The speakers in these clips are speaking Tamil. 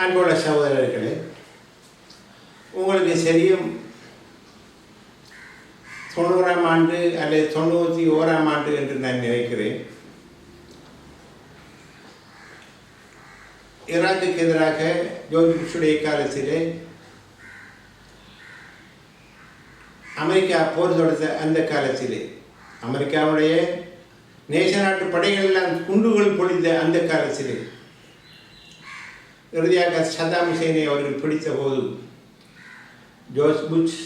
அன்புள்ள சகோதரர்களே, உங்களுக்கு சரியும் 90ஆம் ஆண்டு அல்லது 91ஆம் ஆண்டு என்று நான் நினைக்கிறேன், ஈராக்குக்கு எதிராக ஜோர்ஜ் புஷ்ஷுடைய காலத்திலே அமெரிக்கா போர் தொடுத்த அந்த காலத்திலே, அமெரிக்காவுடைய நேச நாட்டு படைகள் எல்லாம் குண்டுகள் பொழிந்த அந்த காலத்திலே இறுதியாக சதாம் ஹுசைனை அவர்கள் பிடித்த போது ஜோர்ஜ் புஷ்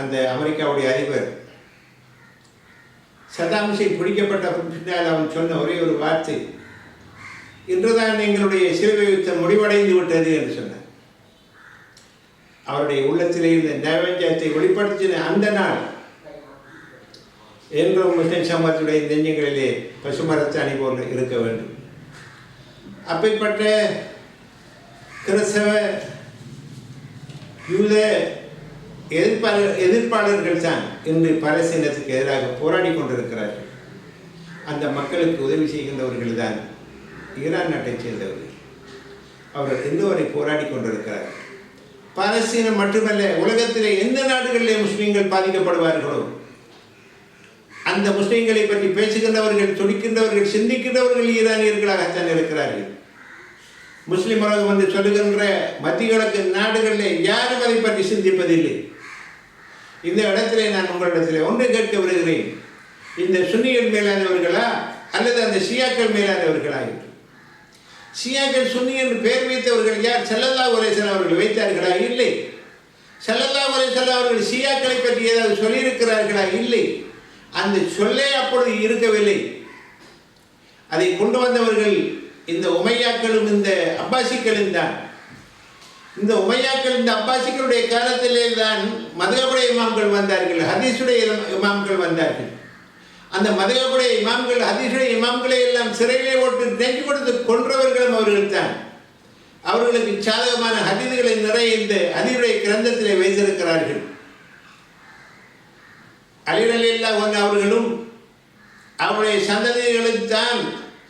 அந்த அமெரிக்காவுடைய அதிபர் சதாம் ஹுசைன் பிடிக்கப்பட்ட பின்னால் அவன் சொன்ன ஒரே ஒரு வார்த்தை, இன்றுதான் எங்களுடைய சிலுவை யுத்தம் முடிவடைந்து விட்டது என்று சொன்னார். அவருடைய உள்ளத்திலே இருந்த நைவேத்தியத்தை வெளிப்படுத்தின அந்த நாள் என்றும் முஸ்லிம் சமூகத்துடைய நெஞ்சங்களிலே பசுமரத்தாணி போல் இருக்க வேண்டும். அப்படிப்பட்ட கிறிஸ்தவ யூத எதிர்ப்பாளர்கள் தான் இன்று பாலஸ்தீனத்துக்கு எதிராக போராடி கொண்டிருக்கிறார்கள். அந்த மக்களுக்கு உதவி செய்கின்றவர்கள் தான் ஈரான் நாட்டைச் சேர்ந்தவர்கள். அவர்கள் இன்று வரை போராடி கொண்டிருக்கிறார்கள். பாலஸ்தீனம் மட்டுமல்ல, உலகத்திலே எந்த நாடுகளிலே முஸ்லீம்கள் பாதிக்கப்படுவார்களோ அந்த முஸ்லீம்களை பற்றி பேசுகின்றவர்கள், துடிக்கின்றவர்கள், சிந்திக்கின்றவர்கள் ஈரானியர்களாகத்தான் இருக்கிறார்கள். முஸ்லிம் உலகம் என்று சொல்லுகின்ற மத்திய கிழக்கு நாடுகளிலே யாரும் அதை பற்றி சிந்திப்பதில்லை. இந்த இடத்திலே நான் உங்களிடத்திலே ஒன்றை கேட்க வருகிறேன், இந்த சுன்னிகள் மேலானவர்களா அல்லது அந்த ஷியாக்கள் மேலானவர்களா என்று. ஷியாக்கள் சுன்னி என்று பெயர் வைத்தவர்கள் யார்? ஸல்லல்லாஹு அலைஹி வஸல்லம் அவர்கள் வைத்தார்களா? இல்லை. ஸல்லல்லாஹு அலைஹி வஸல்லம் அவர்கள் ஷியாக்களை பற்றி ஏதாவது சொல்லியிருக்கிறார்களா? இல்லை. அந்த சொல்லே அப்பொழுது இருக்கவில்லை. அதை கொண்டு வந்தவர்கள் இந்த உமையாக்களும் இந்த அப்பாசிக்களும் தான். இந்த உமையாக்கள் இந்த அப்பாசிக்களுடைய காலத்திலே தான் மதகபுடைய இமாம்கள் வந்தார்கள், ஹதீஸுடைய இமாம்கள் வந்தார்கள். அந்த மதகபுடைய இமாம்கள், ஹதீஸுடைய இமாம்களை எல்லாம் சிறையிலே ஓட்டு நெஞ்சு கொடுத்து கொன்றவர்களும் அவர்கள் தான். அவர்களுக்கு சாதகமான ஹதீதுகளை நிறைய இந்த ஹதீஸுடைய கிரந்தத்திலே வைத்திருக்கிறார்கள். அலி ரலியல்லாஹு அன்ஹு அவர்களும் அவருடைய சந்ததிகளுக்கு தான்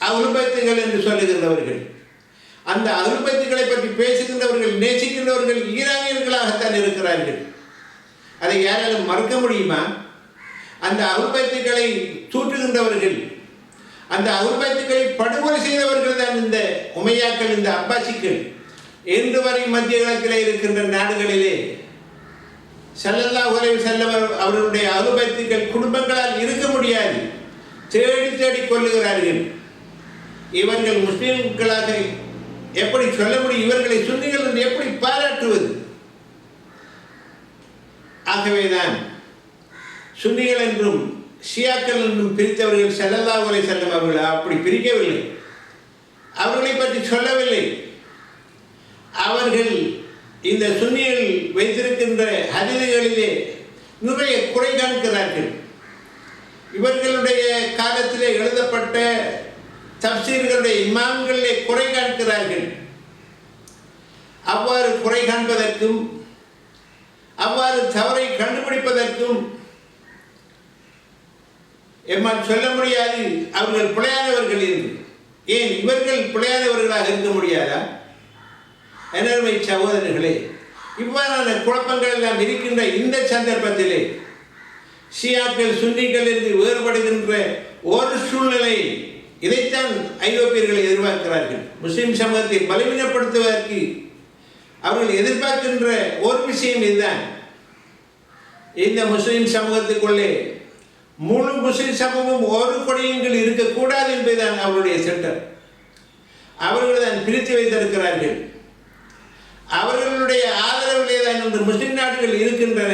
அஹ்லுல் பைத்துகள் என்று சொல்லுகின்றவர்கள். அந்த அஹ்லுல் பைத்துகளை பற்றி பேசுகின்றவர்கள், நேசிக்கின்றவர்கள் ஈரானியர்களாகத்தான் இருக்கிறார்கள். அதை யாராலும் மறுக்க முடியுமா? அந்த அஹ்லுல் பைத்துகளை தூற்றுகின்றவர்கள், அந்த அஹ்லுல் பைத்துகளை படுகொலை செய்தவர்கள் தான் இந்த உமையாக்கள், இந்த அப்பாசிக்கள். இன்று வரை மத்திய கிழக்கிலே இருக்கின்ற நாடுகளிலே ஸல்லல்லாஹு அலைஹி வஸல்லம் அவர்களுடைய அஹ்லுல் பைத்துகள் குடும்பங்களால் இருக்க முடியாது, தேடி தேடி கொள்ளுகிறார்கள். இவர்கள் முஸ்லிம்களாக எப்படி சொல்ல முடியும்? இவர்களை சுன்னிகள் என்று எப்படி பாராட்டுவது? ஆகவேதான் சுன்னிகள் என்றும் ஷியாக்கள் என்றும் பிரித்தவர்கள் ஸல்லல்லாஹு அலைஹி வஸல்லம் அவர்கள் அப்படி பிரிக்கவில்லை, அவர்களை பற்றி சொல்லவில்லை. அவர்கள் இந்த சுன்னிகள் வைத்திருக்கின்ற ஹதீதுகளிலே நிறைய குறை காண்கிறார்கள். இவர்களுடைய காலத்திலே எழுதப்பட்ட தப்சீர்களுடைய இமாம்களிலே குறை காண்கிறார்கள். அவ்வாறு குறை காண்பதற்கும் அவ்வாறு தவறை கண்டுபிடிப்பதற்கும் எம்மால் சொல்ல முடியாது அவர்கள் பிழையானவர்கள் என்று. ஏன் இவர்கள் பிழையானவர்களாக இருக்க முடியாதா? எனர்மை சகோதரர்களே, இவ்வாறான குழப்பங்கள் எல்லாம் இருக்கின்ற இந்த சந்தர்ப்பத்திலே ஷியாக்கள் சுன்னிகள் என்று வேறுபடுகின்ற ஒரு சூழ்நிலை, இதைத்தான் ஐரோப்பியர்கள் எதிர்பார்க்கிறார்கள். முஸ்லிம் சமூகத்தை பலவீனப்படுத்துவதற்கு அவர்கள் எதிர்பார்க்கின்ற ஒரு விஷயம் இதுதான். இந்த முஸ்லிம் சமூகத்துக்குள்ளே முழு முஸ்லிம் சமூகம் ஒரு கொடியங்கள் இருக்கக்கூடாது என்பதுதான் அவருடைய சட்டம். அவர்கள் தான் பிரித்து வைத்திருக்கிறார்கள். அவர்களுடைய ஆதரவிலே தான் இன்று முஸ்லிம் நாடுகள் இருக்கின்றன.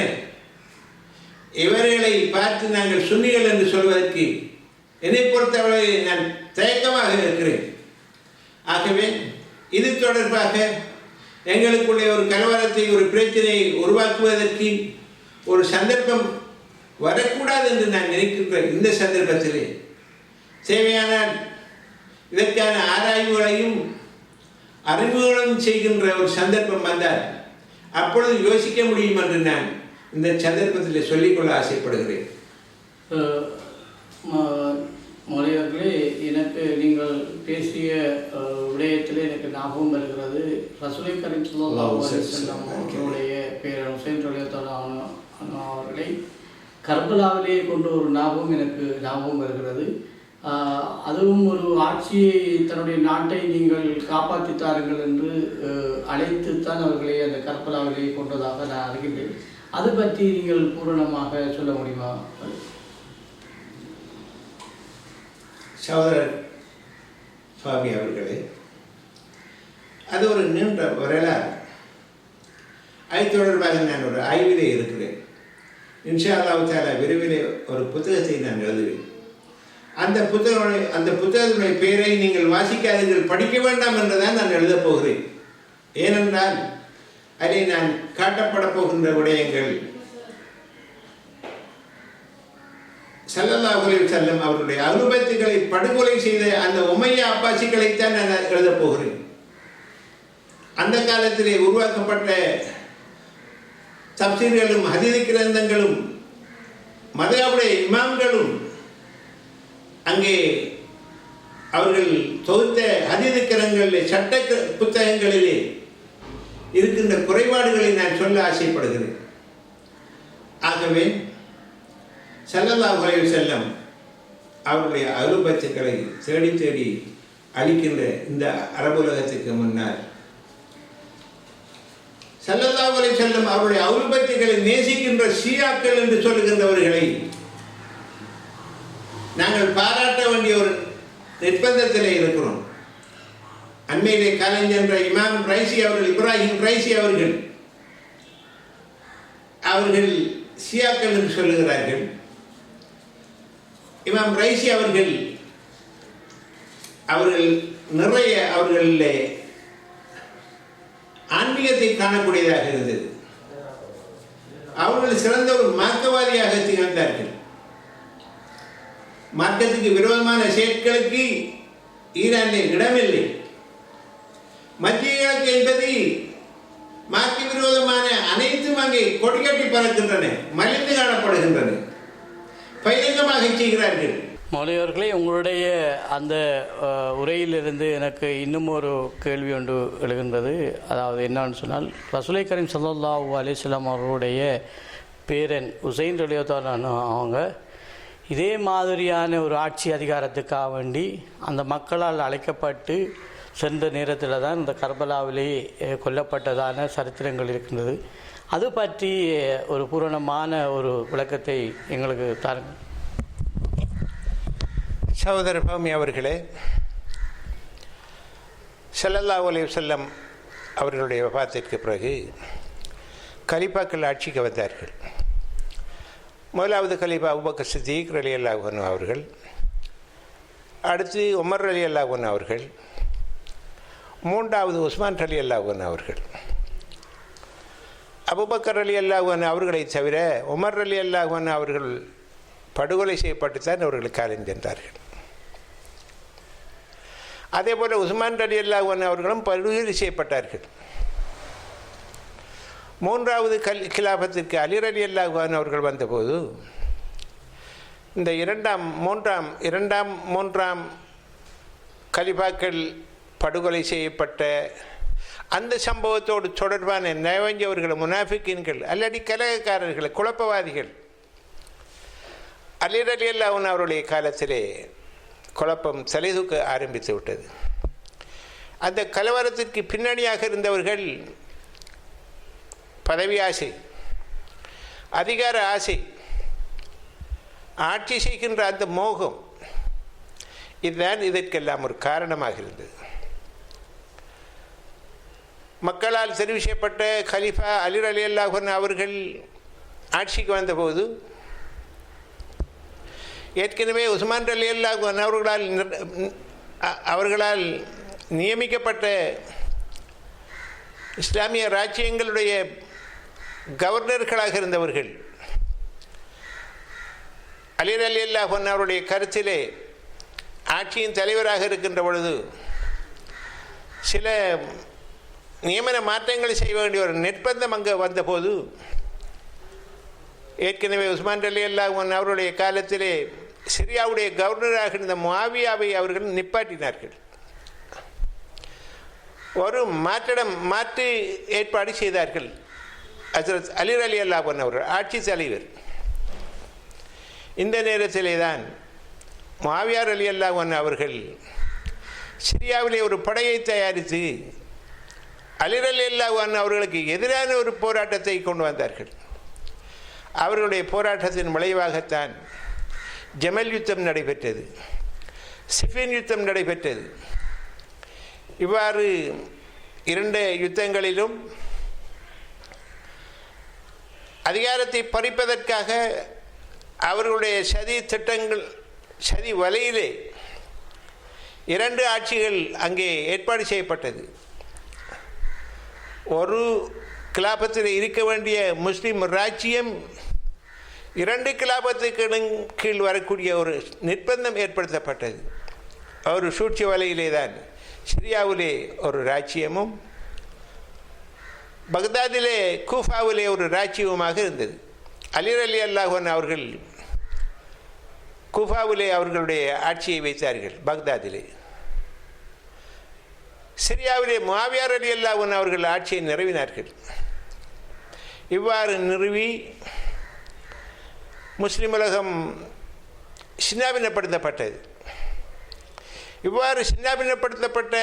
இவர்களை பார்த்து நாங்கள் சுன்னிகள் என்று சொல்வதற்கு என்னை பொறுத்தவரை நான் தயக்கமாக இருக்கிறேன். ஆகவே இது தொடர்பாக எங்களுக்குள்ளே ஒரு கலவரத்தை, ஒரு பிரச்சனையை உருவாக்குவதற்கு ஒரு சந்தர்ப்பம் வரக்கூடாது என்று நான் நினைக்கின்ற இந்த சந்தர்ப்பத்திலே தேவையானால் இதற்கான ஆராய்வுகளையும் அறிவுகளும் செய்கின்ற ஒரு சந்தர்ப்பம் வந்தால் அப்பொழுது யோசிக்க முடியும் என்று நான் இந்த சந்தர்ப்பத்தில் சொல்லிக்கொள்ள ஆசைப்படுகிறேன். மொழியர்களே, எனக்கு நீங்கள் பேசிய விடயத்தில் எனக்கு ஞாபகம் வருகிறது. ரசூலை கரீம் ஸல்லல்லாஹு அலைஹி வஸல்லம் அவர்களுடைய பேரன் ஹுசைன் ரலியல்லாஹு அன்ஹு அவர்களை கர்பலாவிலே கொண்ட ஒரு ஞாபகம் வருகிறது. அதுவும் ஒரு ஆட்சியை, தன்னுடைய நாட்டை நீங்கள் காப்பாற்றித்தாருங்கள் என்று அழைத்துத்தான் அவர்களை அந்த கர்பலாவிலே கொண்டதாக நான் அறிகின்றேன். அது பற்றி நீங்கள் பூரணமாக சொல்ல முடியுமா? சகோதரர் சுவாமி அவர்களே, அது ஒரு நீண்ட வரலாறு. அது தொடர்பாக நான் ஒரு ஆய்விலே இருக்கிறேன். இன்ஷா அல்லாஹ் தஆலா விரைவிலே ஒரு புத்தகத்தை நான் எழுதுவேன். அந்த புத்தகத்தினுடைய பெயரை நீங்கள் வாசிக்காதீர்கள், படிக்க வேண்டாம் என்றுதான் நான் எழுதப் போகிறேன். ஏனென்றால் அதை நான் காட்டப்பட போகின்ற விடயங்கள் ஸல்லல்லாஹு அலைஹி வஸல்லம் அவருடைய அலுபத்துகளை படுகொலை செய்த அந்த உமையா அப்பாசிகளைத்தான் நான் எழுதப் போகிறேன். அந்த காலத்திலே உருவாக்கப்பட்ட தப்சீர்களும் ஹதீஸ் கிரந்தங்களும் மதஹபுடைய இமாம்களும் அங்கே அவர்கள் தொகுத்த ஹதீஸ் கிரந்தங்களிலே, சட்ட புத்தகங்களிலே இருக்கின்ற குறைபாடுகளை நான் சொல்ல ஆசைப்படுகிறேன். ஆகவே ஸல்லல்லாஹு அலைஹி வஸல்லம் அவருடைய அலுபத்துக்களை தேடி தேடி அளிக்கின்ற இந்த அரபுலகத்துக்கு முன்னால் ஸல்லல்லாஹு அலைஹி வஸல்லம் அவருடைய அலுபத்துக்களை நேசிக்கின்ற ஷியாக்கள் என்று சொல்லுகின்றவர்களை நாங்கள் பாராட்ட வேண்டிய ஒரு நிர்பந்தத்திலே இருக்கிறோம். அண்மையிலே காலஞ்சென்ற இமாம் ரைசி அவர்கள், இப்ராஹிம் ரைசி அவர்கள் ஷியாக்கள் என்று சொல்லுகிறார்கள். இமாம் ரைசி அவர்கள் நிறைய அவர்களிலே ஆன்மீகத்தை காணக்கூடியதாக இருந்தது. அவர்கள் சிறந்த ஒரு மார்க்கவாதியாக திகழ்ந்தார்கள். மார்க்கத்துக்கு விரோதமான செயற்களுக்கு ஈரானில் இடமில்லை. மத்திய கிழக்கு என்பது மார்க்க விரோதமான அனைத்தும் அங்கே கொடிகட்டி பறக்கின்றன, மலிந்து காணப்படுகின்றன, பகிரங்கமாக செய்கிறார்கள். மௌலியவர்களே, உங்களுடைய அந்த உரையிலிருந்து எனக்கு இன்னும் ஒரு கேள்வி ஒன்று எழுகின்றது. அதாவது என்னன்னு சொன்னால், ரசூலை கரீம் ஸல்லல்லாஹு அலைஹி வஸல்லம் அவர்களுடைய பேரன் ஹுசைன் ரலியல்லாஹு அன்ஹு அவங்க இதே மாதிரியான ஒரு ஆட்சி அதிகாரத்துக்காக வேண்டி அந்த மக்களால் அழைக்கப்பட்டு சென்ற நேரத்தில் தான் இந்த கர்பலாவிலே கொல்லப்பட்டதான சரித்திரங்கள் இருக்கின்றது. அது பற்றி ஒரு பூரணமான ஒரு விளக்கத்தை எங்களுக்கு தாருங்கள். சகோதரர் பௌமி அவர்களே, ஸல்லல்லாஹு அலைஹி வஸல்லம் அவர்களுடைய வஃபாத்திற்கு பிறகு கலீஃபாக்கள் ஆட்சிக்கு வந்தார்கள். முதலாவது கலீஃபா அபூபக்கர் சித்திக் ரலியல்லாஹு அன்ஹு அவர்கள், அடுத்து உமர் ரலியல்லாஹு அன்ஹு அவர்கள், மூன்றாவது உஸ்மான் ரலியல்லாஹு அன்ஹு அவர்கள். அபூபக்கர் ரலியல்லாஹு அன்ஹு அவர்களை தவிர உமர் ரலியல்லாஹு அன்ஹு அவர்கள் படுகொலை செய்யப்பட்டுத்தான் அவர்கள் காலம் சென்றார்கள். அதே போல் உஸ்மான் ரலியல்லாஹு அன்ஹு அவர்களும் படுகொலை செய்யப்பட்டார்கள். மூன்றாவது கிலாபத்திற்கு அலி ரலியல்லாஹு அன்ஹு அவர்கள் வந்தபோது இந்த இரண்டாம் மூன்றாம் கலிஃபாக்கள் படுகொலை செய்யப்பட்ட அந்த சம்பவத்தோடு தொடர்பான நயவஞ்சவர்கள், முனாஃபிக்கீன்கள் அல்லது கலகக்காரர்கள், குழப்பவாதிகள், அலி ரலியல்லாஹு அன்ஹு அவருடைய காலத்திலே குழப்பம் தலைதூக்க ஆரம்பித்து விட்டது. அந்த கலவரத்திற்கு பின்னணியாக இருந்தவர்கள் பதவி ஆசை, அதிகார ஆசை, ஆட்சி செய்கின்ற அந்த மோகம், இதுதான் இதற்கெல்லாம் ஒரு காரணமாக இருந்தது. மக்களால் தெரிவு செய்யப்பட்ட கலீஃபா அலி ரலியல்லாஹு அன்ஹு அவர்கள் ஆட்சிக்கு வந்தபோது ஏற்கனவே உஸ்மான் ரலியல்லாஹு அன்ஹு அவர்களால் நியமிக்கப்பட்ட இஸ்லாமிய ராஜ்யங்களுடைய கவர்னர்களாக இருந்தவர்கள் அலி ரலியல்லாஹு அன்ஹு அவருடைய கருத்திலே ஆட்சியின் தலைவராக இருக்கின்ற பொழுது சில நியமன மாற்றங்களை செய்ய வேண்டிய ஒரு நிர்பந்தம் அங்கே வந்தபோது ஏற்கனவே உஸ்மான் ரலியல்லாஹு அன்ஹு அவருடைய காலத்திலே சிரியாவுடைய கவர்னராக இருந்த முஆவியாவை அவர்கள் நிப்பாட்டினார்கள். ஒரு மாற்று ஏற்பாடு செய்தார்கள். ஹஜ்ரத் அலி ரலியல்லாஹு அன்ஹு அவர்கள் ஆட்சி தலைவர். இந்த நேரத்திலே தான் முஆவியா ரலியல்லாஹு அன்ஹு அவர்கள் சிரியாவிலே ஒரு படையை தயாரித்து அலி ரலியல்லாஹு அன்ஹு அவர்களுக்கு எதிரான ஒரு போராட்டத்தை கொண்டு வந்தார்கள். அவர்களுடைய போராட்டத்தின் விளைவாகத்தான் ஜமல் யுத்தம் நடைபெற்றது, சிஃபின் யுத்தம் நடைபெற்றது. இவ்வாறு 2 யுத்தங்களிலும் அதிகாரத்தை பறிப்பதற்காக அவர்களுடைய சதி திட்டங்கள், சதி வலையிலே 2 ஆட்சிகள் அங்கே ஏற்பாடு செய்யப்பட்டது. ஒரு கிலாபத்தில் இருக்க வேண்டிய முஸ்லிம் ராஜ்யம் 2 கிலாபத்துக்கு கீழ் வரக்கூடிய ஒரு நிர்பந்தம் ஏற்படுத்தப்பட்டது. ஒரு சூழ்ச்சி வலையிலே தான் சிரியாவிலே ஒரு ராஜ்யமும் பக்தாதிலே கூஃபாவிலே ஒரு ராஜ்யமுமாக இருந்தது. அலி ரலியல்லாஹு அன்ஹு அவர்கள் கூஃபாவிலே அவர்களுடைய ஆட்சியை வைத்தார்கள். பக்தாதிலே சிரியாவிலே முஆவியா ரலியல்லாஹு அன்ஹு அவர்கள் ஆட்சியை நிறுவினார்கள். இவ்வாறு நிறுவி முஸ்லிம் உலகம் சின்னாபின்னப்படுத்தப்பட்டது. இவ்வாறு சின்னாபின்னப்படுத்தப்பட்ட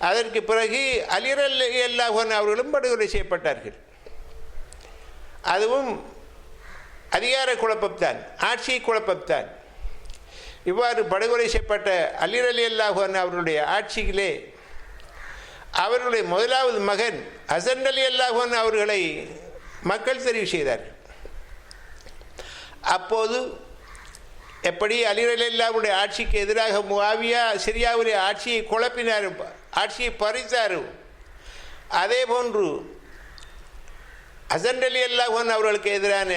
அதற்கு பிறகு அலி ரலியல்லாஹு அன்ஹு அவர்களும் படுகொலை செய்யப்பட்டார்கள். அதுவும் அதிகார குழப்பம்தான், ஆட்சி குழப்பம்தான். இவ்வாறு படுகொலை செய்யப்பட்ட அலி ரலியல்லாஹு அன்ஹு அவர்களுடைய ஆட்சியிலே அவர்களுடைய முதலாவது மகன் ஹசன் ரலியல்லாஹு அன்ஹு அவர்களை மக்கள் தெரிவு செய்தார்கள். அப்போது எப்படி அலி ரலியல்லாஹுடைய ஆட்சிக்கு எதிராக முஆவியா சிரியாவுடைய ஆட்சியை குழப்பினார், ஆட்சியை பறித்தார், அதே போன்று ஹசன் ரலியல்லாஹு அன்ஹு அவர்களுக்கு எதிரான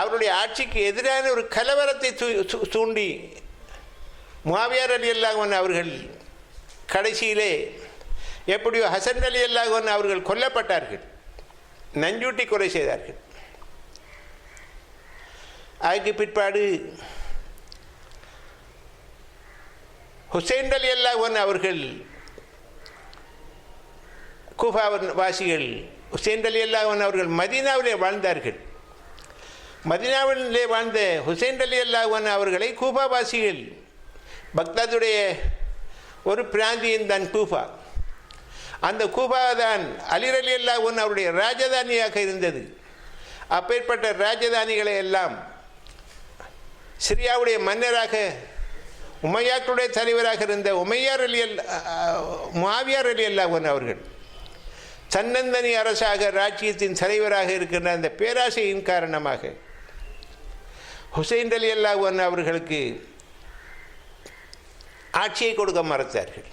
அவருடைய ஆட்சிக்கு எதிரான ஒரு கலவரத்தை தூண்டி முஆவியா ரலியல்லாஹு அன்ஹு அவர்கள் கடைசியிலே எப்படியோ ஹசன் ரலியல்லாஹு அன்ஹு அவர்கள் கொல்லப்பட்டார்கள், நஞ்சூட்டி கொலை செய்தார்கள். அதுக்கு பிற்பாடு ஹுசைன் ரலியல்லாஹு அன்ஹு அவர்கள் கூஃபா வாசிகள் ஹுசைன் ரலியல்லாஹு அன்ஹு அவர்கள் மதீனாவிலே வாழ்ந்தார்கள். மதீனாவிலே வாழ்ந்த ஹுசைன் ரலியல்லாஹு அன்ஹு அவர்களை கூஃபா வாசிகள், பக்தாதுடைய ஒரு பிராந்தியம் தான் கூஃபா, அந்த கூஃபா தான் அலி ரலியல்லாஹு அன்ஹு அவருடைய ராஜதானியாக இருந்தது. அப்பேற்பட்ட ராஜதானிகளை எல்லாம் சிரியாவுடைய மன்னராக உமையாக்களுடைய தலைவராக இருந்த முஆவியா ரலியல்லாஹு அன்ஹு அவர்கள் தன்னந்தனி அரசாக ராஜ்யத்தின் தலைவராக இருக்கின்ற அந்த பேராசையின் காரணமாக ஹுசைன் ரலியல்லாஹு அன்ஹு அவர்களுக்கு ஆட்சியை கொடுக்க மறுத்தார்கள்.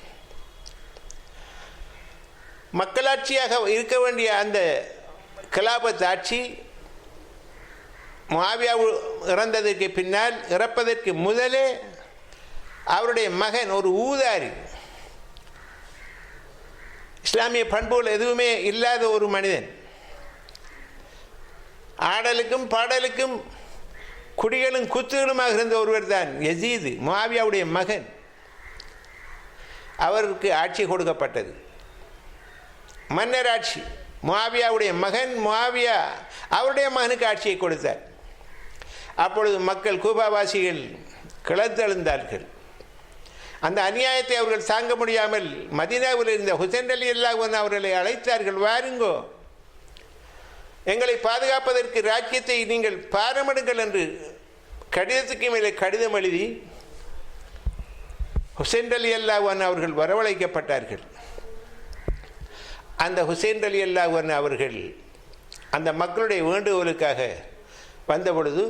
மக்களாட்சியாக இருக்க வேண்டிய அந்த கலாபத் ஆட்சி முஆவியா இறந்ததற்கு பின்னால், இறப்பதற்கு முதலே அவருடைய மகன் ஒரு ஊதாரி, இஸ்லாமிய பண்புகள் எதுவுமே இல்லாத ஒரு மனிதன், ஆடலுக்கும் பாடலுக்கும் குடிகளும் குத்துகளுமாக இருந்த ஒருவர் தான் யசீது, முஆவியாவுடைய மகன். அவருக்கு ஆட்சி கொடுக்கப்பட்டது, மன்னர் ஆட்சி. முஆவியாவுடைய மகன் முஆவியா அவருடைய மகனுக்கு ஆட்சியை கொடுத்தார். அப்பொழுது மக்கள் கூபாவாசிகள் கிளர்ந்தெழுந்தார்கள். அந்த அநியாயத்தை அவர்கள் தாங்க முடியாமல் மதீனாவில் இருந்த ஹுசைன் ரலியல்லாஹு அன்ஹு அவர்களை அழைத்தார்கள். வாருங்கோ, எங்களை பாதுகாப்பதற்கு ராஜ்யத்தை நீங்கள் பாரமிடுங்கள் என்று கடிதத்துக்கு மேலே கடிதம் எழுதி ஹுசைன் ரலியல்லாஹு அன்ஹு அவர்கள் வரவழைக்கப்பட்டார்கள். அந்த ஹுசைன் ரலியல்லாஹு அன்ஹு அவர்கள் அந்த மக்களுடைய வேண்டுகோளுக்காக வந்த பொழுது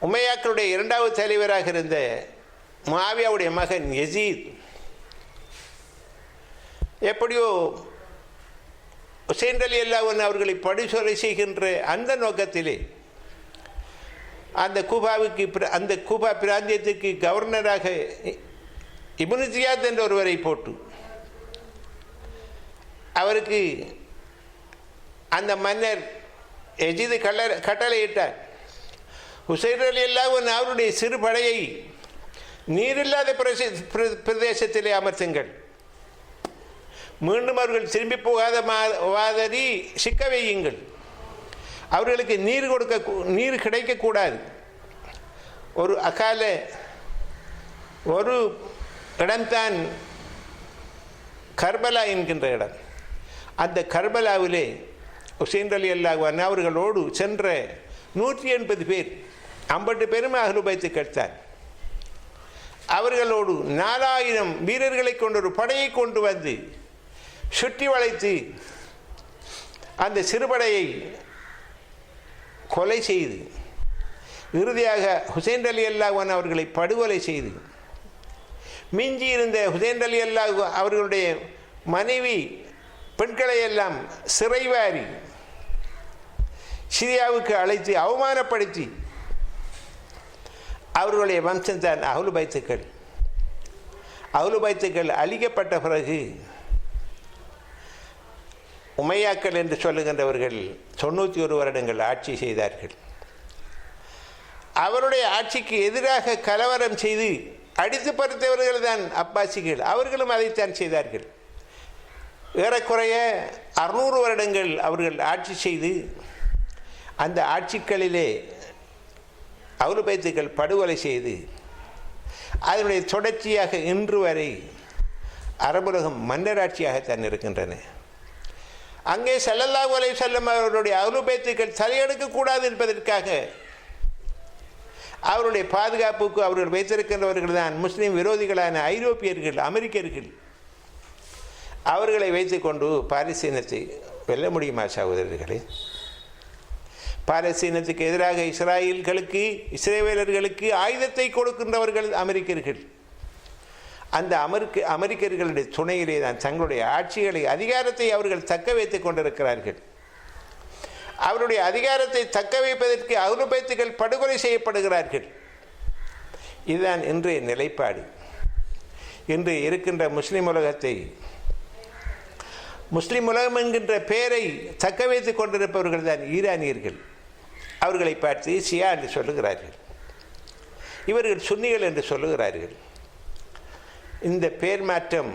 உமையாக்களுடைய 2வது தலைவராக இருந்த முஆவியாவுடைய மகன் யசீத் எப்படியோ ஹுசைன் ரலியல்லாஹு அன்ஹு அவர்களை படுகொலை செய்கின்ற அந்த நோக்கத்திலே அந்த கூபா பிராந்தியத்துக்கு கவர்னராக இப்னு ஜியாத் என்ற ஒருவரை போட்டு அவருக்கு அந்த மன்னர் எஜிது கட்டளையிட்டார், ஹுசைன் ரலியல்லாஹு அன்ஹு அவருடைய சிறு படையை நீரில்லாத பிரதேசத்திலே அமர்த்துங்கள், மீண்டும் அவர்கள் திரும்பி போகாத மாதிரி சிக்க வையுங்கள், அவர்களுக்கு நீர் கிடைக்கக்கூடாது. ஒரு அகால ஒரு இடம்தான் கர்பலா என்கின்ற இடம். அந்த கர்பலாவிலே ஹுசைன் ரலியல்லாஹு அன்ஹு அவர்களோடு சென்ற 180 பேர், 50 பேரும் அஹ்லுல் பைத்துக்கள் தான். அவர்களோடு 4000 வீரர்களை கொண்ட ஒரு படையை கொண்டு வந்து சுற்றி வளைத்து அந்த சிறுபடையை கொலை செய்து இறுதியாக ஹுசைன் ரலியல்லாஹு அன்ஹு அவர்களை படுகொலை செய்து மிஞ்சி இருந்த ஹுசைன் ரலியல்லாஹு அவர்களுடைய மனைவி பெண்களை எல்லாம் சிறைவாரி சிரியாவுக்கு அழைத்து அவமானப்படுத்தி அவர்களுடைய வம்சம்தான் அஹ்லுல் பைத்துக்கள். அஹ்லுல் பைத்துக்கள் அழிக்கப்பட்ட பிறகு உமையாக்கள் என்று சொல்லுகின்றவர்கள் 91 வருடங்கள் ஆட்சி செய்தார்கள். அவருடைய ஆட்சிக்கு எதிராக கலவரம் செய்து அடித்து பறித்தவர்கள் தான் அப்பாசிகள். அவர்களும் அதைத்தான் செய்தார்கள். ஏறக்குறைய 600 வருடங்கள் அவர்கள் ஆட்சி செய்து அந்த ஆட்சிகளிலே அஹ்லுல் பைத்துக்கள் படுகொலை செய்து அதனுடைய தொடர்ச்சியாக இன்று வரை அரபுலகம் மன்னராட்சியாகத்தான் இருக்கின்றன. அங்கே ஸல்லல்லாஹு அலைஹி வஸல்லம் அவர்களுடைய அஹ்லுல் பைத்துக்கள் தலையெடுக்கக்கூடாது என்பதற்காக அவருடைய பாதுகாப்புக்கு அவர்கள் வைத்திருக்கின்றவர்கள் தான் முஸ்லீம் விரோதிகளான ஐரோப்பியர்கள், அமெரிக்கர்கள். அவர்களை வைத்துக்கொண்டு பாலஸ்தீனத்தை வெல்ல முடியுமா சகோதரர்களே? பாலஸ்தீனத்துக்கு எதிராக இஸ்ரேலர்களுக்கு ஆயுதத்தை கொடுக்கின்றவர்கள் அமெரிக்கர்கள். அந்த அமெரிக்கர்களுடைய துணையிலே தான் தங்களுடைய ஆட்சிகளை அதிகாரத்தை அவர்கள் தக்க வைத்துக் கொண்டிருக்கிறார்கள். அவருடைய அதிகாரத்தை தக்க வைப்பதற்கு அஹ்லுல் பைத்துக்கள் படுகொலை செய்யப்படுகிறார்கள். இதுதான் இன்றைய நிலைப்பாடு. இன்று இருக்கின்ற முஸ்லிம் உலகத்தை, முஸ்லிம் உலகம் என்கின்ற பெயரை தக்க வைத்துக் கொண்டிருப்பவர்கள் தான் ஈரானியர்கள். அவர்களை பார்த்து ஷியா என்று சொல்லுகிறார்கள், இவர்கள் சுன்னிகள் என்று சொல்லுகிறார்கள். இந்த பெயர் மாற்றம்,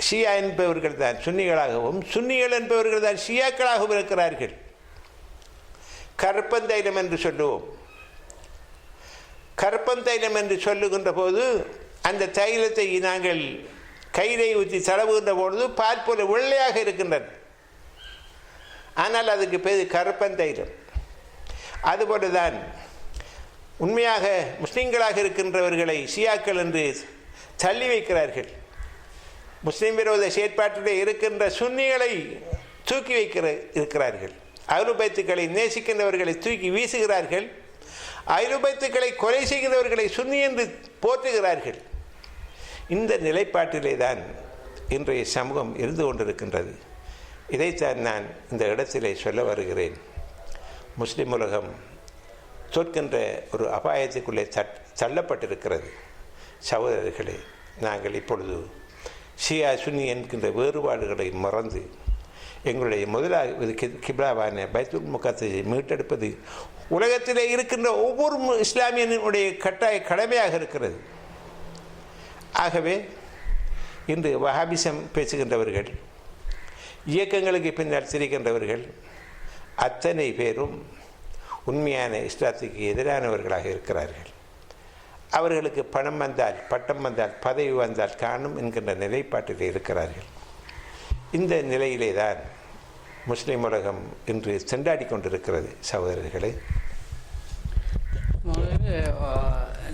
ஷியா என்பவர்கள் தான் சுன்னிகளாகவும் சுன்னிகள் என்பவர்கள் தான் ஷியாக்களாகவும் இருக்கிறார்கள். கற்பந்தைலம் என்று சொல்லுவோம். கற்பந்தைலம் என்று சொல்லுகின்ற போது அந்த தைலத்தை நாங்கள் கயிறை ஊற்றி தடவுகின்ற பொழுது பால் போல வெள்ளையாக இருக்கின்றன. ஆனால் அதுக்கு பேர் கற்பந்தைலம். அதுபோலதான் உண்மையாக முஸ்லீம்களாக இருக்கின்றவர்களை ஷியாக்கள் என்று தள்ளி வைக்கிறார்கள். முஸ்லீம் விரோத செயற்பாட்டிலே இருக்கின்ற சுன்னிகளை தூக்கி இருக்கிறார்கள். அஹ்லுல் பைத்துக்களை நேசிக்கின்றவர்களை தூக்கி வீசுகிறார்கள். அஹ்லுல் பைத்துக்களை கொலை செய்கின்றவர்களை சுன்னி என்று போற்றுகிறார்கள். இந்த நிலைப்பாட்டிலே தான் இன்றைய சமூகம் இருந்து கொண்டிருக்கின்றது. இதைத்தான் நான் இந்த இடத்திலே சொல்ல வருகிறேன். முஸ்லிம் உலகம் தோற்கின்ற ஒரு அபாயத்துக்குள்ளே தள்ளப்பட்டிருக்கிறது. சகோதரர்களே, நாங்கள் இப்பொழுது ஷியா சுன்னி என்கின்ற வேறுபாடுகளை மறந்து எங்களுடைய முதலாவது கிப்லாவான பைத்துல் முகத்தை மீட்டெடுப்பது உலகத்திலே இருக்கின்ற ஒவ்வொரு இஸ்லாமியனுடைய கட்டாய கடமையாக இருக்கிறது. ஆகவே இன்று வஹாபிசம் பேசுகின்றவர்கள், இயக்கங்களுக்கு பின்னால் திரிகின்றவர்கள் அத்தனை பேரும் உண்மையான இஸ்லாத்துக்கு எதிரானவர்களாக இருக்கிறார்கள். அவர்களுக்கு பணம் வந்தால், பட்டம் வந்தால், பதவி வந்தால் காணும் என்கின்ற நிலைப்பாட்டில் இருக்கிறார்கள். இந்த நிலையிலே தான் முஸ்லிம் உலகம் இன்று திண்டாடி கொண்டிருக்கிறது. சகோதரர்களே,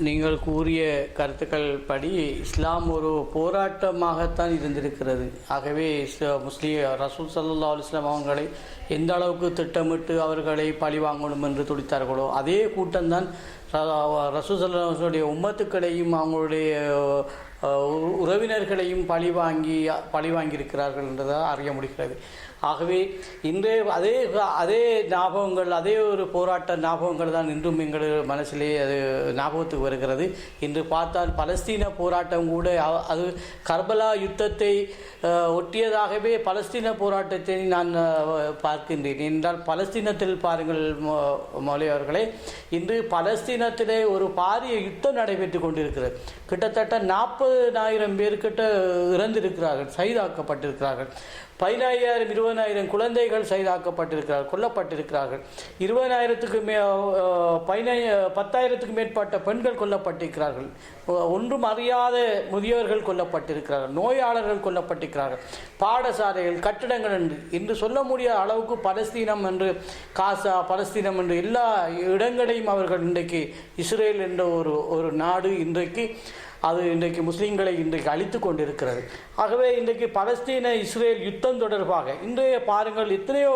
நீங்கள் கூறிய கருத்துக்கள் படி இஸ்லாம் ஒரு போராட்டமாகத்தான் இருந்திருக்கிறது. ஆகவே முஸ்லீம் ரசூல் ஸல்லல்லாஹு அலைஹி வஸல்லம் அவர்களை எந்த அளவுக்கு திட்டமிட்டு அவர்களை பழி வாங்கணும் என்று துடித்தார்களோ அதே கூட்டம்தான் ரசூல் ஸல்லல்லாஹு அலைஹி வஸல்லம் உம்மத்துக்களையும் அவங்களுடைய உறவினர்களையும் பழி வாங்கியிருக்கிறார்கள் என்றதாக அறிய முடிகிறது. ஆகவே இன்றே அதே ஞாபகங்கள், அதே ஒரு போராட்ட ஞாபகங்கள் தான் இன்றும் எங்கள் மனசிலே அது ஞாபகத்துக்கு வருகிறது. இன்று பார்த்தால் பலஸ்தீன போராட்டம் கூட அது கர்பலா யுத்தத்தை ஒட்டியதாகவே பலஸ்தீன போராட்டத்தை நான் பார்க்கின்றேன். என்றால் பலஸ்தீனத்தில் பாருங்கள் மௌலவி அவர்களே, இன்று பலஸ்தீனத்திலே ஒரு பாரிய யுத்தம் நடைபெற்று கொண்டிருக்கிறது. கிட்டத்தட்ட 40,000 பேர்கிட்ட இறந்திருக்கிறார்கள், சைதாக்கப்பட்டிருக்கிறார்கள். 15,000 20,000 குழந்தைகள் சைதாக்கப்பட்டிருக்கிறார்கள், கொல்லப்பட்டிருக்கிறார்கள். 10,000த்துக்கு மேற்பட்ட பெண்கள் கொல்லப்பட்டிருக்கிறார்கள். ஒன்றும் அறியாத முதியவர்கள் கொல்லப்பட்டிருக்கிறார்கள், நோயாளர்கள் கொல்லப்பட்டிருக்கிறார்கள். பாடசாலைகள், கட்டிடங்கள் என்று சொல்ல முடியாத அளவுக்கு பலஸ்தீனம் என்று, காசா, பலஸ்தீனம் என்று எல்லா இடங்களையும் அவர்கள் இன்றைக்கு இஸ்ரேல் என்ற ஒரு நாடு இன்றைக்கு முஸ்லீம்களை இன்றைக்கு அழித்து கொண்டிருக்கிறது. ஆகவே இன்றைக்கு பலஸ்தீன இஸ்ரேல் யுத்தம் தொடர்பாக இன்றைய பாருங்கள், எத்தனையோ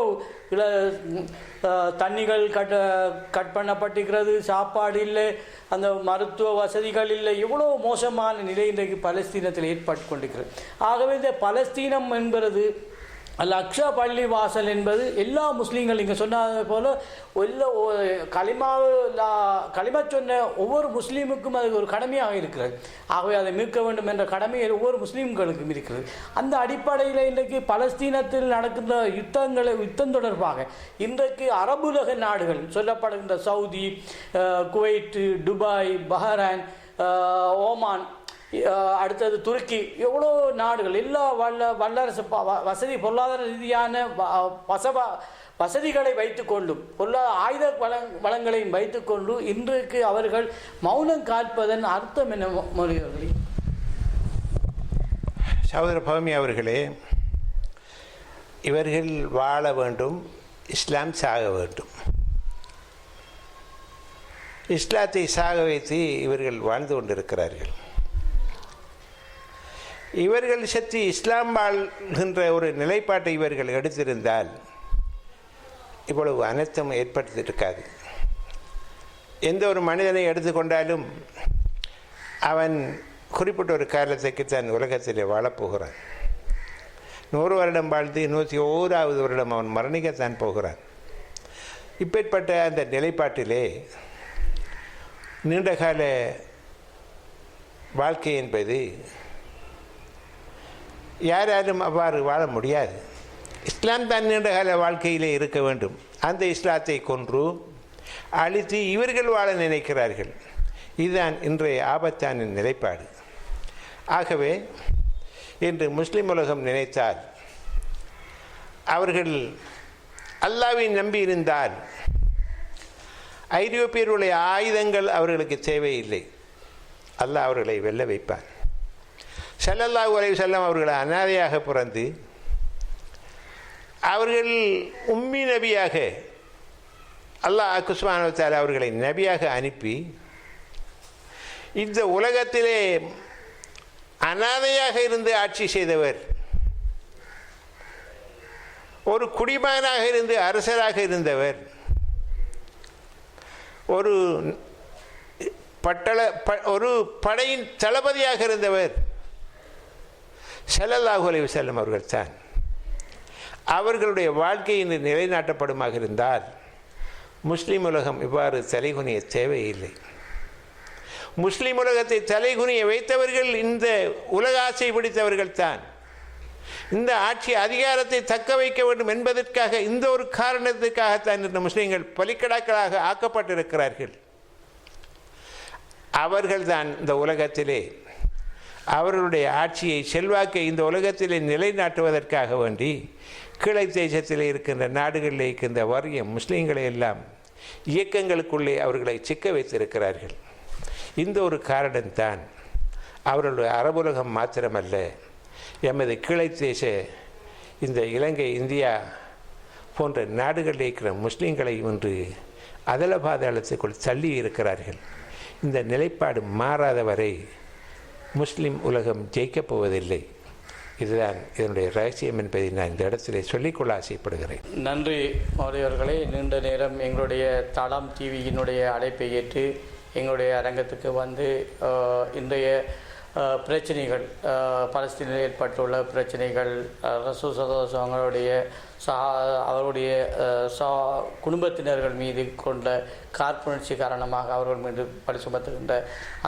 தண்ணிகள் கட் பண்ணப்பட்டிருக்கிறது, சாப்பாடு இல்லை, அந்த மருத்துவ வசதிகள் இல்லை, எவ்வளோ மோசமான நிலை இன்றைக்கு பலஸ்தீனத்தில் ஏற்பட்டு கொண்டிருக்கிறது. ஆகவே இந்த பலஸ்தீனம் என்பது அல் அக்ஸா பள்ளி வாசல் என்பது எல்லா முஸ்லீம்கள் இங்கே சொன்னது போல எல்லா களிமா சொன்ன ஒவ்வொரு முஸ்லீமுக்கும் அது ஒரு கடமையாக இருக்கிறது. ஆகவே அதை மீட்க வேண்டும் என்ற கடமை ஒவ்வொரு முஸ்லீம்களுக்கும் இருக்கிறது. அந்த அடிப்படையில் இன்றைக்கு பலஸ்தீனத்தில் நடக்கின்ற யுத்தம் தொடர்பாக இன்றைக்கு அரபுலக நாடுகள் சொல்லப்படுகின்ற Saudi, Kuwait, Dubai, Bahrain, Oman, அடுத்தது துருக்கி, எவ்வளோ நாடுகள் எல்லா வல்லரசு பொருளாதார ரீதியான வசதிகளை வைத்துக்கொண்டும் ஆயுத வளங்களையும் வைத்துக்கொண்டு இன்றைக்கு அவர்கள் மௌனம் காப்பதன் அர்த்தம் என்ன மொழியவர்களே? சகோதர பௌமி அவர்களே, இவர்கள் வாழ வேண்டும், இஸ்லாம் சாக வேண்டும். இஸ்லாத்தை சாக வைத்து இவர்கள் வாழ்ந்து கொண்டிருக்கிறார்கள். இவர்கள் சற்று இஸ்லாம் வாழ்கின்ற ஒரு நிலைப்பாட்டை இவர்கள் எடுத்திருந்தால் இவ்வளவு அனர்த்தம் ஏற்பட்டிருக்காது. எந்த ஒரு மனிதனை எடுத்துக்கொண்டாலும் அவன் குறிப்பிட்ட ஒரு காலத்துக்கு தன் உலகத்தில் வாழப்போகிறான். 100 வருடம் வாழ்ந்து 101வது வருடம் அவன் மரணிக்கத்தான் போகிறான். இப்பேற்பட்ட அந்த நிலைப்பாட்டிலே நீண்டகால வாழ்க்கை என்பது யாராலும் அவ்வாறு வாழ முடியாது. இஸ்லாம் தான் நீண்டகால வாழ்க்கையிலே இருக்க வேண்டும். அந்த இஸ்லாத்தை கொன்று அழித்து இவர்கள் வாழ நினைக்கிறார்கள். இதுதான் இன்றைய ஆபத்தான நிலைப்பாடு. ஆகவே இன்று முஸ்லிம் உலகம் நினைத்தால், அவர்கள் அல்லாஹ்வை நம்பியிருந்தால் ஐரோப்பியர்களுடைய ஆயுதங்கள் அவர்களுக்கு தேவையில்லை. அல்லாஹ் அவர்களை வெல்ல வைப்பான். ஸல்லல்லாஹு அலைஹி வஸல்லம் அவர்களை அனாதையாக பிறந்து அவர்கள் உம்மி நபியாக அல்லாஹ் சுப்ஹானஹு வ தஆலா அவர்களை நபியாக அனுப்பி இந்த உலகத்திலே அனாதையாக இருந்து ஆட்சி செய்தவர், ஒரு குடிமகனாக இருந்து அரசராக இருந்தவர், ஒரு படையின் தளபதியாக இருந்தவர் ஸல்லல்லாஹு அலைஹி வஸல்லம் அவர்கள் தான். அவர்களுடைய வாழ்க்கை இன்று நிலைநாட்டப்படுமாக இருந்தால் முஸ்லீம் உலகம் இவ்வாறு தலைகுனிய தேவையில்லை. முஸ்லீம் உலகத்தை தலைகுனிய வைத்தவர்கள் இந்த உலக ஆசை பிடித்தவர்கள் தான். இந்த ஆட்சி அதிகாரத்தை தக்க வைக்க வேண்டும் என்பதற்காக, இந்த ஒரு காரணத்துக்காகத்தான் இந்த முஸ்லீம்கள் பலிக்கடாக்களாக ஆக்கப்பட்டிருக்கிறார்கள். அவர்கள்தான் இந்த உலகத்திலே அவர்களுடைய ஆட்சியை, செல்வாக்கை இந்த உலகத்திலே நிலைநாட்டுவதற்காக வேண்டி கீழை தேசத்தில் இருக்கின்ற நாடுகளில் இருக்கின்ற வறிய முஸ்லீம்களை எல்லாம் இயக்கங்களுக்குள்ளே அவர்களை சிக்க வைத்திருக்கிறார்கள். இந்த ஒரு காரணம்தான் அவர்களுடைய அரபுலகம் மாத்திரமல்ல, எமது கீழை தேச இந்த இலங்கை, இந்தியா போன்ற நாடுகளில் இருக்கிற முஸ்லீம்களை ஒன்று அதல பாதாளத்துக்குள் தள்ளி இருக்கிறார்கள். இந்த நிலைப்பாடு மாறாத வரை முஸ்லீம் உலகம் ஜெயிக்கப் போவதில்லை. இதுதான் இதனுடைய ரகசியம் என்பதை நான் இந்த இடத்திலே சொல்லிக்கொள்ள ஆசைப்படுகிறேன். நன்றி மௌலியவர்களே. நீண்ட நேரம் எங்களுடைய தளம் டிவியினுடைய அழைப்பை ஏற்று எங்களுடைய அரங்கத்துக்கு வந்து இன்றைய பிரச்சனைகள், பலஸ்தீனில் ஏற்பட்டுள்ள பிரச்சனைகள், ரசூல் ஸல்லல்லாஹு அலைஹி வஸல்லம் அவருடைய குடும்பத்தினர்கள் மீது கொண்ட காழ்ப்புணர்ச்சி காரணமாக அவர்கள் மீது பழி சுமத்துகின்ற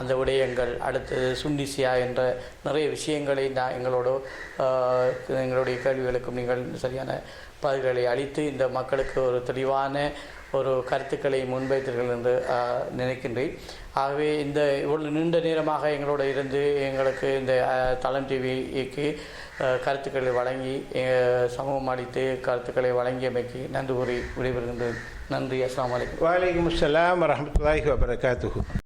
அந்த விடயங்கள், அடுத்தது சுன்னிசியா என்ற நிறைய விஷயங்களை எங்களுடைய கேள்விகளுக்கும் நீங்கள் சரியான பதில்களை அளித்து இந்த மக்களுக்கு ஒரு தெளிவான ஒரு கருத்துக்களை முன்வைத்தீர்கள் என்று நினைக்கின்றேன். ஆகவே இந்த இவ்வளவு நீண்ட நேரமாக எங்களோட இருந்து எங்களுக்கு இந்த தளம் டிவிக்கு கருத்துக்களை வழங்கி சமூகம் அளித்து கருத்துக்களை வழங்கியமைக்கு நன்றி கூறி விடைபெறுகின்றேன். நன்றி. அஸ்ஸலாமு அலைக்கும். வலைக்கும் அஸ்ஸலாம் வரஹ்மத்துல்லாஹி வபரகாத்துஹு.